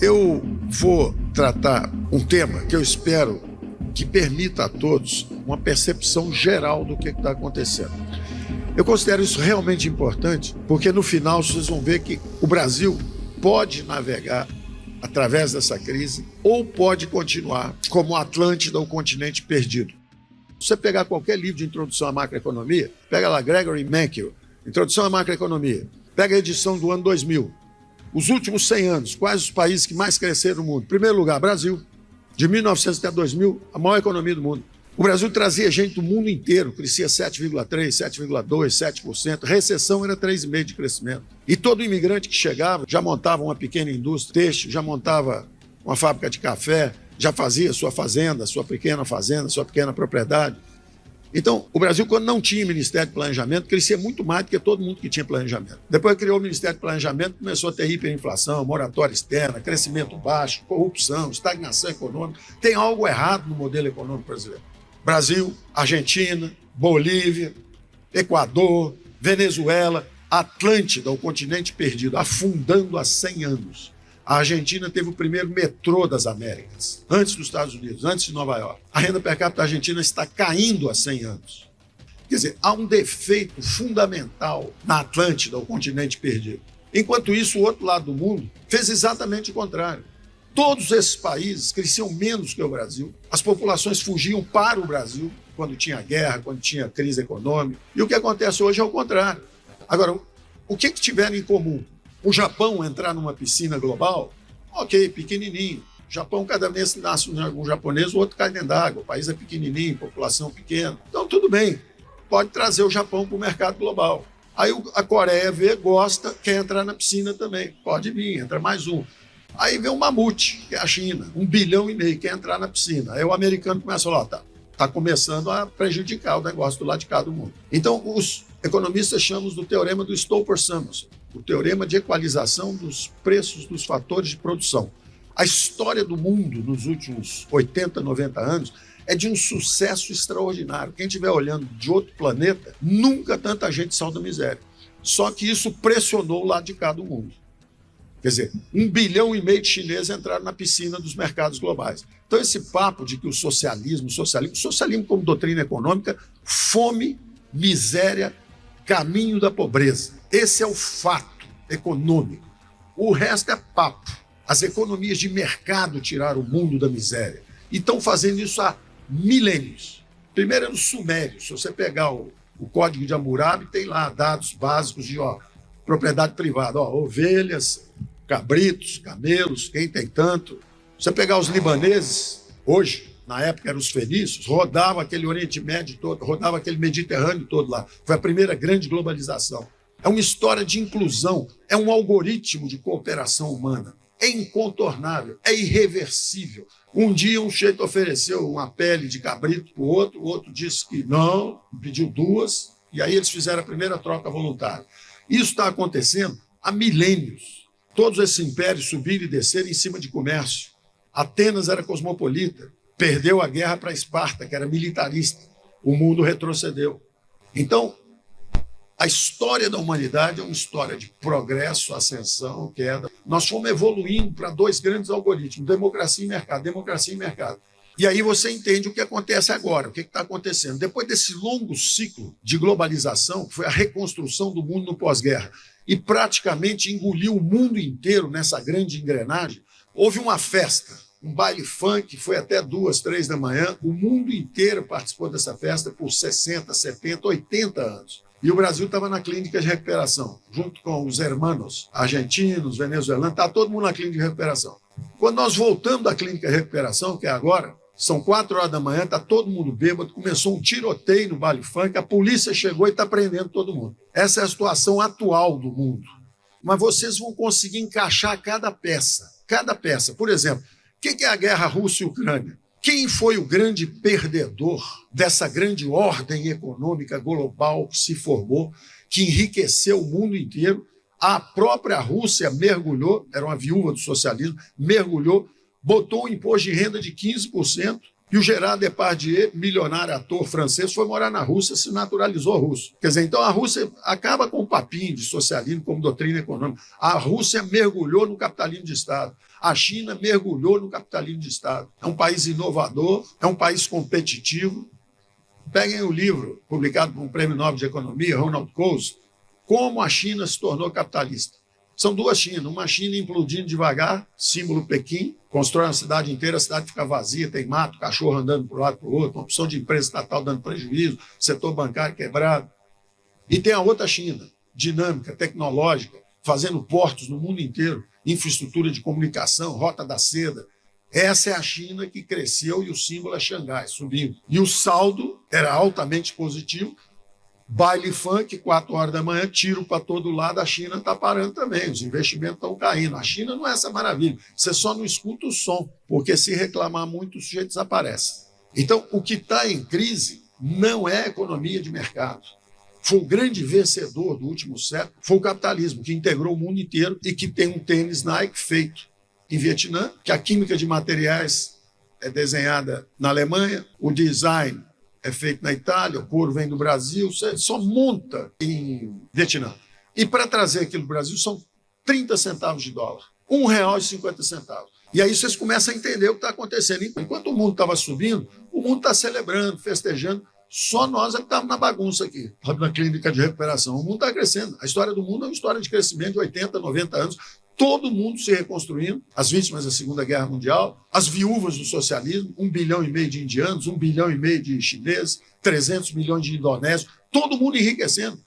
Eu vou tratar um tema que eu espero que permita a todos uma percepção geral do que está acontecendo. Eu considero isso realmente importante, porque no final vocês vão ver que o Brasil pode navegar através dessa crise ou pode continuar como a Atlântida, o continente perdido. Se você pegar qualquer livro de introdução à macroeconomia, pega lá Gregory Mankiw, Introdução à Macroeconomia, pega a edição do ano 2000. Os últimos 100 anos, quais os países que mais cresceram no mundo? Em primeiro lugar, Brasil. De 1900 até 2000, a maior economia do mundo. O Brasil trazia gente do mundo inteiro, crescia 7,3%, 7,2%, 7%. Recessão era 3,5% de crescimento. E todo imigrante que chegava já montava uma pequena indústria têxtil, já montava uma fábrica de café, já fazia sua fazenda, sua pequena propriedade. Então, o Brasil, quando não tinha Ministério de Planejamento, crescia muito mais do que todo mundo que tinha planejamento. Depois criou o Ministério de Planejamento, começou a ter hiperinflação, moratória externa, crescimento baixo, corrupção, estagnação econômica. Tem algo errado no modelo econômico brasileiro. Brasil, Argentina, Bolívia, Equador, Venezuela, Atlântida, o continente perdido, afundando há 100 anos. A Argentina teve o primeiro metrô das Américas, antes dos Estados Unidos, antes de Nova York. A renda per capita da Argentina está caindo há 100 anos. Quer dizer, há um defeito fundamental na Atlântida, o continente perdido. Enquanto isso, o outro lado do mundo fez exatamente o contrário. Todos esses países cresciam menos que o Brasil. As populações fugiam para o Brasil quando tinha guerra, quando tinha crise econômica. E o que acontece hoje é o contrário. Agora, o que tiveram em comum? O Japão entrar numa piscina global, ok, pequenininho. O Japão, cada mês nasce um japonês, o outro cai dentro d'água. O país é pequenininho, população pequena. Então, tudo bem, pode trazer o Japão para o mercado global. Aí a Coreia vê, gosta, quer entrar na piscina também. Pode vir, entra mais um. Aí vem o mamute, que é a China, 1,5 bilhão, quer entrar na piscina. Aí o americano começa a falar, tá começando a prejudicar o negócio do lado de cá do mundo. Então, os economistas chamam do teorema do Stolper-Samuelson, o teorema de equalização dos preços dos fatores de produção. A história do mundo nos últimos 80, 90 anos é de um sucesso extraordinário. Quem estiver olhando de outro planeta, nunca tanta gente saiu da miséria. Só que isso pressionou o lado de cá do mundo. Quer dizer, 1,5 bilhão de chineses entraram na piscina dos mercados globais. Então, esse papo de que o socialismo como doutrina econômica, fome, miséria, caminho da pobreza. Esse é o fato econômico. O resto é papo. As economias de mercado tiraram o mundo da miséria. E estão fazendo isso há milênios. Primeiro é no Sumério. Se você pegar o Código de Hammurabi, tem lá dados básicos de propriedade privada. Ovelhas, cabritos, camelos, quem tem tanto. Se você pegar os libaneses, hoje, na época eram os fenícios, rodava aquele Oriente Médio todo, rodava aquele Mediterrâneo todo lá. Foi a primeira grande globalização. É uma história de inclusão, é um algoritmo de cooperação humana. É incontornável, é irreversível. Um dia um sujeito ofereceu uma pele de cabrito para o outro disse que não, pediu 2, e aí eles fizeram a primeira troca voluntária. Isso está acontecendo há milênios. Todos esses impérios subiram e desceram em cima de comércio. Atenas era cosmopolita, perdeu a guerra para Esparta, que era militarista. O mundo retrocedeu. Então, a história da humanidade é uma história de progresso, ascensão, queda. Nós fomos evoluindo para 2 grandes algoritmos, democracia e mercado, democracia e mercado. E aí você entende o que acontece agora, o que está acontecendo. Depois desse longo ciclo de globalização, que foi a reconstrução do mundo no pós-guerra, e praticamente engoliu o mundo inteiro nessa grande engrenagem, houve uma festa, um baile funk, foi até 2, 3 da manhã, o mundo inteiro participou dessa festa por 60, 70, 80 anos. E o Brasil estava na clínica de recuperação, junto com os hermanos argentinos, venezuelanos, está todo mundo na clínica de recuperação. Quando nós voltamos da clínica de recuperação, que é agora, são 4 horas da manhã, está todo mundo bêbado, começou um tiroteio no baile funk, a polícia chegou e está prendendo todo mundo. Essa é a situação atual do mundo. Mas vocês vão conseguir encaixar cada peça. Por exemplo, o que é a guerra Rússia e Ucrânia? Quem foi o grande perdedor dessa grande ordem econômica global que se formou, que enriqueceu o mundo inteiro? A própria Rússia mergulhou, era uma viúva do socialismo, mergulhou, botou um imposto de renda de 15%, E o Gerard Depardieu, milionário ator francês, foi morar na Rússia, se naturalizou russo. Quer dizer, então a Rússia acaba com o papinho de socialismo como doutrina econômica. A Rússia mergulhou no capitalismo de Estado. A China mergulhou no capitalismo de Estado. É um país inovador, é um país competitivo. Peguem o livro publicado por um prêmio Nobel de Economia, Ronald Coase, Como a China se tornou capitalista. São duas Chinas, uma China implodindo devagar, símbolo Pequim, constrói uma cidade inteira, a cidade fica vazia, tem mato, cachorro andando para um lado e para o outro, uma opção de empresa estatal dando prejuízo, setor bancário quebrado. E tem a outra China, dinâmica, tecnológica, fazendo portos no mundo inteiro, infraestrutura de comunicação, rota da seda. Essa é a China que cresceu e o símbolo é Xangai, subindo. E o saldo era altamente positivo. Baile funk, 4 horas da manhã, tiro para todo lado, a China está parando também, os investimentos estão caindo. A China não é essa maravilha, você só não escuta o som, porque se reclamar muito, o sujeito desaparece. Então, o que está em crise não é a economia de mercado. Foi o grande vencedor do último século, foi o capitalismo, que integrou o mundo inteiro e que tem um tênis Nike feito em Vietnã, que a química de materiais é desenhada na Alemanha, o design é feito na Itália, o couro vem do Brasil, você só monta em Vietnã. E para trazer aquilo do Brasil são 30 centavos de dólar, R$1,50. E aí vocês começam a entender o que está acontecendo. Enquanto o mundo estava subindo, o mundo está celebrando, festejando, só nós é que estamos na bagunça aqui, na clínica de recuperação. O mundo está crescendo. A história do mundo é uma história de crescimento de 80, 90 anos, todo mundo se reconstruindo, as vítimas da Segunda Guerra Mundial, as viúvas do socialismo, 1,5 bilhão de indianos, 1,5 bilhão de chineses, 300 milhões de indonésios, todo mundo enriquecendo.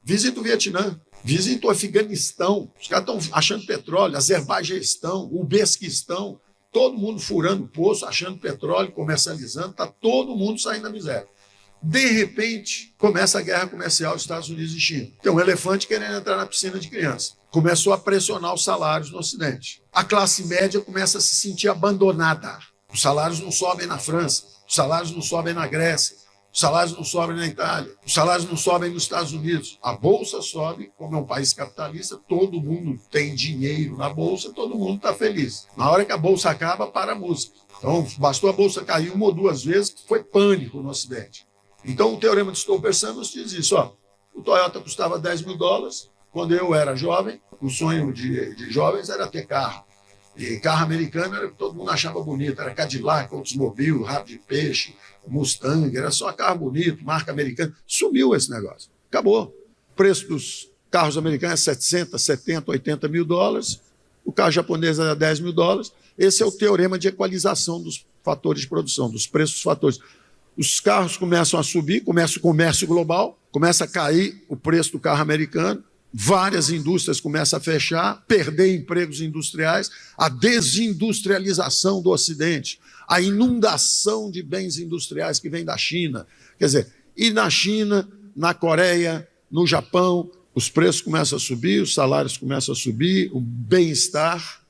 Visita o Vietnã, visita o Afeganistão, os caras estão achando petróleo, Azerbaijão, Uzbequistão, todo mundo furando poço, achando petróleo, comercializando, está todo mundo saindo da miséria. De repente, começa a guerra comercial dos Estados Unidos e China. Tem um elefante querendo entrar na piscina de criança. Começou a pressionar os salários no Ocidente. A classe média começa a se sentir abandonada. Os salários não sobem na França, os salários não sobem na Grécia, os salários não sobem na Itália, os salários não sobem nos Estados Unidos. A Bolsa sobe, como é um país capitalista, todo mundo tem dinheiro na Bolsa, todo mundo está feliz. Na hora que a Bolsa acaba, para a música. Então, bastou a Bolsa cair 1 ou 2 vezes, foi pânico no Ocidente. Então, o Teorema de Stolper-Samuels diz isso. O Toyota custava $10 mil. Quando eu era jovem, o sonho de jovens era ter carro. E carro americano era que todo mundo achava bonito. Era Cadillac, Oldsmobile, Rabo de Peixe, Mustang. Era só carro bonito, marca americana. Sumiu esse negócio. Acabou. O preço dos carros americanos é 60, 70, 80 mil dólares. O carro japonês era $10 mil. Esse é o teorema de equalização dos fatores de produção, dos preços dos fatores. Os carros começam a subir, começa o comércio global, começa a cair o preço do carro americano, várias indústrias começam a fechar, perder empregos industriais, a desindustrialização do Ocidente, a inundação de bens industriais que vem da China. Quer dizer, e na China, na Coreia, no Japão, os preços começam a subir, os salários começam a subir, o bem-estar.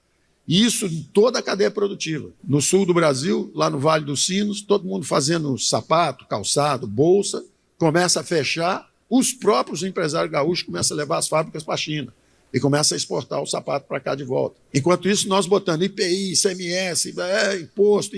E isso em toda a cadeia produtiva. No sul do Brasil, lá no Vale dos Sinos, todo mundo fazendo sapato, calçado, bolsa, começa a fechar, os próprios empresários gaúchos começam a levar as fábricas para a China e começam a exportar o sapato para cá de volta. Enquanto isso, nós botando IPI, ICMS, imposto,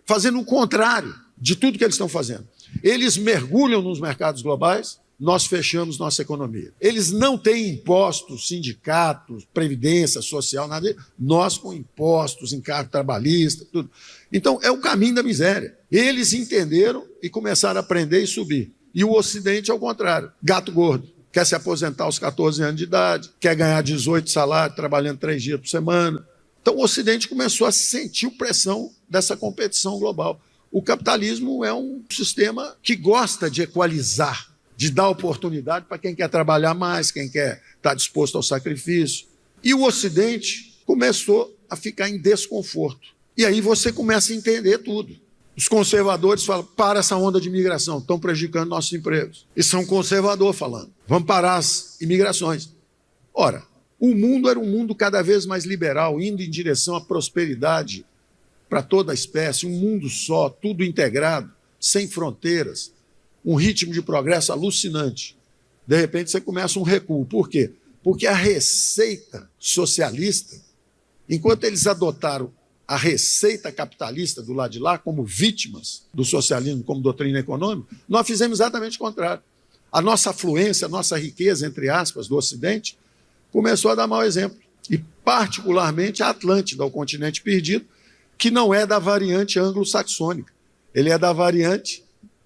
fazendo o contrário de tudo que eles estão fazendo. Eles mergulham nos mercados globais, nós fechamos nossa economia. Eles não têm impostos, sindicatos, previdência social, nada disso. Nós com impostos, encargo trabalhista, tudo. Então, é o caminho da miséria. Eles entenderam e começaram a aprender e subir. E o Ocidente, ao contrário, gato gordo. Quer se aposentar aos 14 anos de idade, quer ganhar 18 salários, trabalhando 3 dias por semana. Então, o Ocidente começou a sentir pressão dessa competição global. O capitalismo é um sistema que gosta de equalizar, de dar oportunidade para quem quer trabalhar mais, quem quer estar disposto ao sacrifício. E o Ocidente começou a ficar em desconforto. E aí você começa a entender tudo. Os conservadores falam, para essa onda de imigração, estão prejudicando nossos empregos. E são conservadores falando, vamos parar as imigrações. Ora, o mundo era um mundo cada vez mais liberal, indo em direção à prosperidade para toda a espécie, um mundo só, tudo integrado, sem fronteiras, um ritmo de progresso alucinante. De repente, você começa um recuo. Por quê? Porque a receita socialista, enquanto eles adotaram a receita capitalista do lado de lá como vítimas do socialismo, como doutrina econômica, nós fizemos exatamente o contrário. A nossa afluência, a nossa riqueza, entre aspas, do Ocidente, começou a dar mau exemplo. E, particularmente, a Atlântida, o continente perdido, que não é da variante anglo-saxônica. Ele é da variante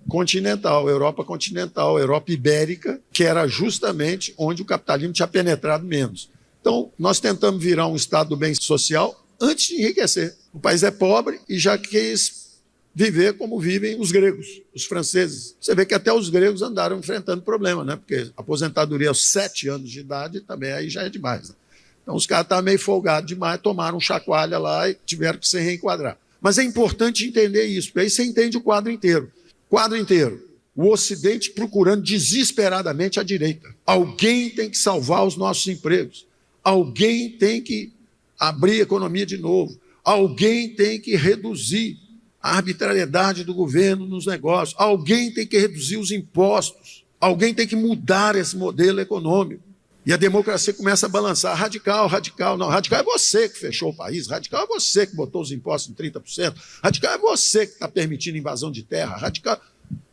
continental, Europa continental, Europa ibérica, que era justamente onde o capitalismo tinha penetrado menos. Então, nós tentamos virar um estado do bem social antes de enriquecer. O país é pobre e já quis viver como vivem os gregos, os franceses. Você vê que até os gregos andaram enfrentando problema, né? Porque aposentadoria aos 7 anos de idade também aí já é demais, né? Então, os caras estavam meio folgados demais, tomaram um chacoalha lá e tiveram que se reenquadrar. Mas é importante entender isso, porque aí você entende o quadro inteiro. Quadro inteiro. O Ocidente procurando desesperadamente a direita. Alguém tem que salvar os nossos empregos. Alguém tem que abrir a economia de novo. Alguém tem que reduzir a arbitrariedade do governo nos negócios. Alguém tem que reduzir os impostos. Alguém tem que mudar esse modelo econômico. E a democracia começa a balançar. Radical, radical. Não, radical é você que fechou o país. Radical é você que botou os impostos em 30%. Radical é você que está permitindo invasão de terra. Radical.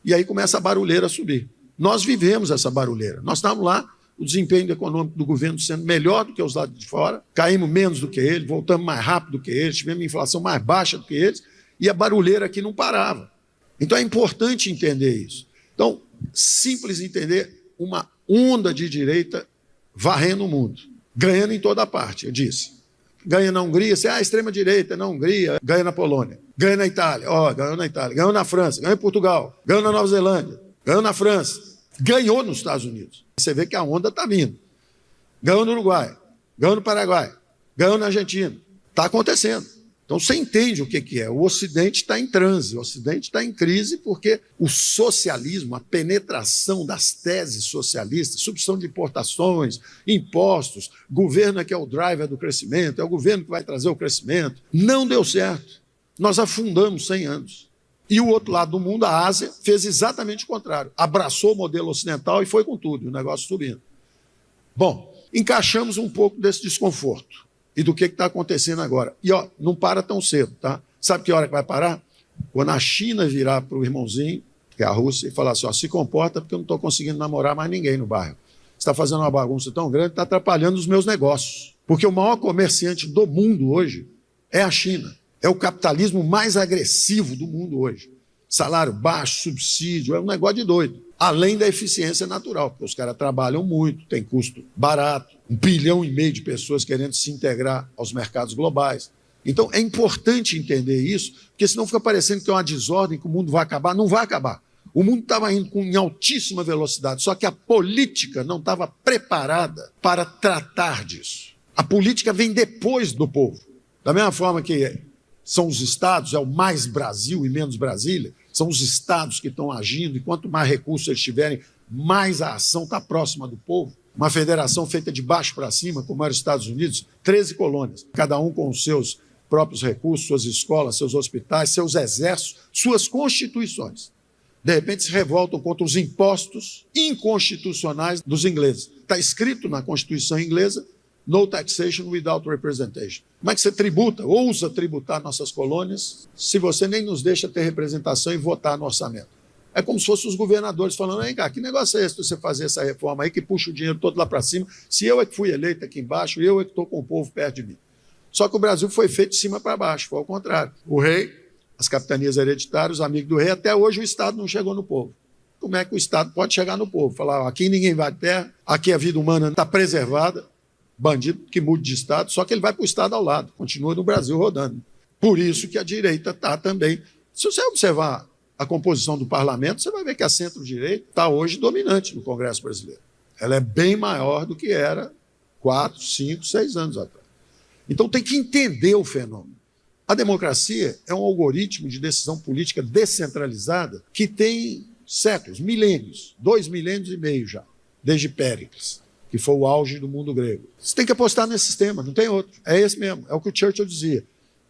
E aí começa a barulheira a subir. Nós vivemos essa barulheira. Nós estávamos lá, o desempenho econômico do governo sendo melhor do que os lados de fora, caímos menos do que eles, voltamos mais rápido do que eles, tivemos inflação mais baixa do que eles, e a barulheira aqui não parava. Então é importante entender isso. Então, simples entender uma onda de direita varrendo o mundo, ganhando em toda parte, eu disse. Ganha na Hungria, extrema-direita na Hungria, ganha na Polônia, ganha na Itália, ganhou na Itália, ganhou na França, ganhou em Portugal, ganhou na Nova Zelândia, ganhou na França, ganhou nos Estados Unidos. Você vê que a onda está vindo. Ganhou no Uruguai, ganhou no Paraguai, ganhou na Argentina. Está acontecendo. Então você entende o que é. O Ocidente está em transe, o Ocidente está em crise porque o socialismo, a penetração das teses socialistas, substituição de importações, impostos, governo é que é o driver do crescimento, é o governo que vai trazer o crescimento, não deu certo. Nós afundamos 100 anos. E o outro lado do mundo, a Ásia, fez exatamente o contrário. Abraçou o modelo ocidental e foi com tudo, o negócio subindo. Bom, encaixamos um pouco desse desconforto e do que está acontecendo agora. E, não para tão cedo, tá? Sabe que hora que vai parar? Quando a China virar para o irmãozinho, que é a Rússia, e falar assim, se comporta porque eu não estou conseguindo namorar mais ninguém no bairro. Você está fazendo uma bagunça tão grande, está atrapalhando os meus negócios. Porque o maior comerciante do mundo hoje é a China. É o capitalismo mais agressivo do mundo hoje. Salário baixo, subsídio, é um negócio de doido. Além da eficiência natural, porque os caras trabalham muito, tem custo barato, 1,5 bilhão de pessoas querendo se integrar aos mercados globais. Então, é importante entender isso, porque senão fica parecendo que é uma desordem, que o mundo vai acabar. Não vai acabar. O mundo estava indo em altíssima velocidade, só que a política não estava preparada para tratar disso. A política vem depois do povo. Da mesma forma que são os estados, é o mais Brasil e menos Brasília, são os estados que estão agindo, e quanto mais recursos eles tiverem, mais a ação está próxima do povo. Uma federação feita de baixo para cima, como era os Estados Unidos, 13 colônias, cada um com os seus próprios recursos, suas escolas, seus hospitais, seus exércitos, suas constituições. De repente se revoltam contra os impostos inconstitucionais dos ingleses. Está escrito na Constituição inglesa, no taxation without representation. Como é que você tributa, ousa tributar nossas colônias, se você nem nos deixa ter representação e votar no orçamento? É como se fossem os governadores falando, vem cá, que negócio é esse de você fazer essa reforma aí que puxa o dinheiro todo lá para cima, se eu é que fui eleito aqui embaixo, eu é que estou com o povo perto de mim. Só que o Brasil foi feito de cima para baixo, foi ao contrário. O rei, as capitanias hereditárias, os amigos do rei, até hoje o Estado não chegou no povo. Como é que o Estado pode chegar no povo? Falar, aqui ninguém vai de terra, aqui a vida humana está preservada, bandido que mude de Estado, só que ele vai para o Estado ao lado, continua no Brasil rodando. Por isso que a direita está também. Se você observar a composição do parlamento, você vai ver que a centro-direita está hoje dominante no Congresso brasileiro. Ela é bem maior do que era 4, 5, 6 anos atrás. Então tem que entender o fenômeno. A democracia é um algoritmo de decisão política descentralizada que tem séculos, milênios, 2,5 milênios já, desde Péricles, que foi o auge do mundo grego. Você tem que apostar nesse sistema, não tem outro. É esse mesmo, é o que o Churchill dizia.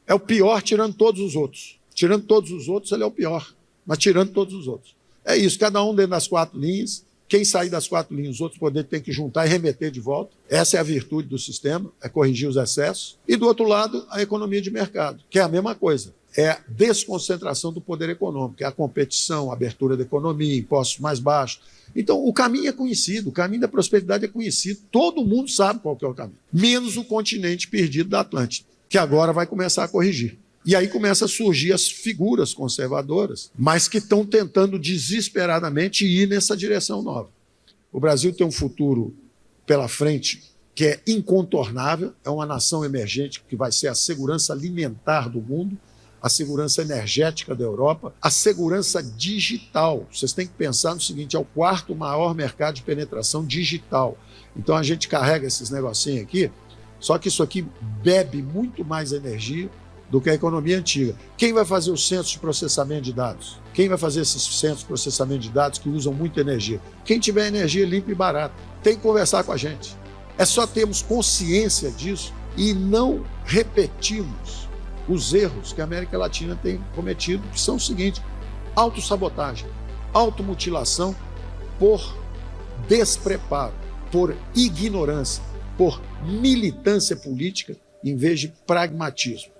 É o pior tirando todos os outros. Tirando todos os outros, ele é o pior, mas tirando todos os outros. É isso, cada um dentro das 4 linhas, Quem sair das 4 linhas, os outros poderes têm que juntar e remeter de volta. Essa é a virtude do sistema, é corrigir os excessos. E, do outro lado, a economia de mercado, que é a mesma coisa. É a desconcentração do poder econômico, é a competição, a abertura da economia, impostos mais baixos. Então, o caminho é conhecido, o caminho da prosperidade é conhecido. Todo mundo sabe qual que é o caminho. Menos o continente perdido da Atlântida, que agora vai começar a corrigir. E aí começam a surgir as figuras conservadoras, mas que estão tentando desesperadamente ir nessa direção nova. O Brasil tem um futuro pela frente que é incontornável, é uma nação emergente que vai ser a segurança alimentar do mundo, a segurança energética da Europa, a segurança digital. Vocês têm que pensar no seguinte, é o 4º maior mercado de penetração digital. Então a gente carrega esses negocinhos aqui, só que isso aqui bebe muito mais energia do que a economia antiga. Quem vai fazer os centros de processamento de dados? Quem vai fazer esses centros de processamento de dados que usam muita energia? Quem tiver energia limpa e barata. Tem que conversar com a gente. É só termos consciência disso e não repetirmos os erros que a América Latina tem cometido, que são os seguintes: autossabotagem, automutilação por despreparo, por ignorância, por militância política, em vez de pragmatismo.